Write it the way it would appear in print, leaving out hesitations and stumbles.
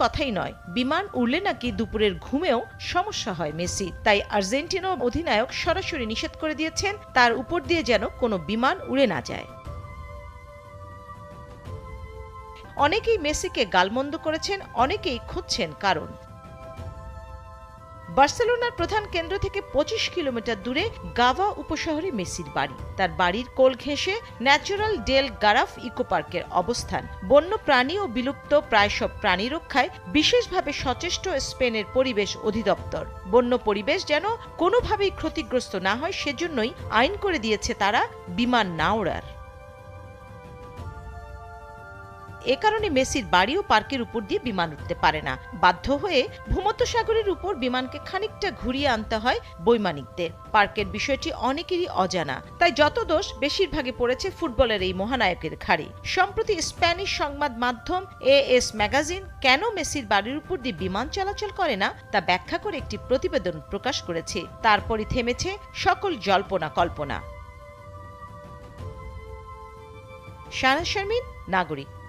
কথাই নয়, বিমান উড়লে নাকি দুপুরের ঘুমেও সমস্যা হয় মেসি। তাই আর্জেন্টিনা অধিনায়ক সরাসরি নিষেধ করে দিয়েছেন তার উপর দিয়ে যেন কোনো বিমান উড়ে না যায়। অনেকেই মেসিকে গালমন্দ করেছেন, অনেকেই খুঁজছেন কারণ। বার্সেলোনার প্রধান কেন্দ্র থেকে ২৫ কিলোমিটার দূরে গাভা উপশহরে মেসির বাড়ি। তার বাড়ির কোল ঘেঁষে ন্যাচারাল ডেল গারাফ ইকো পার্কের অবস্থান। বন্য প্রাণী ও বিলুপ্ত প্রায় সব প্রাণী রক্ষায় বিশেষভাবে সচেষ্ট স্পেনের পরিবেশ অধিদপ্তর। বন্য পরিবেশ যেন কোনোভাবেই ক্ষতিগ্রস্ত না হয় সেজন্যই আইন করে দিয়েছে তারা বিমান না ওড়ার। এ কারণে মেসির বাড়ি ও পার্কের উপর দিয়ে বিমান উঠতে পারে না। বাধ্য হয়ে ভূমধ্যসাগরের উপর বিমানকে খানিকটা ঘুরিয়ে আনতে হয় বৈমানিকদের। পার্কের বিষয়টি অনেকেরই অজানা, তাই যত দোষ বেশিরভাগই পড়েছে ফুটবলের এই মহানায়কের ঘাড়ে। সম্প্রতি স্প্যানিশ সংবাদ মাধ্যম AS ম্যাগাজিন কেন মেসির বাড়ির উপর দিয়ে বিমান চলাচল করে না তা ব্যাখ্যা করে একটি প্রতিবেদন প্রকাশ করেছে। তারপরই থেমেছে সকল জল্পনা কল্পনা। শাহনাজ শারমিন, নাগরিক।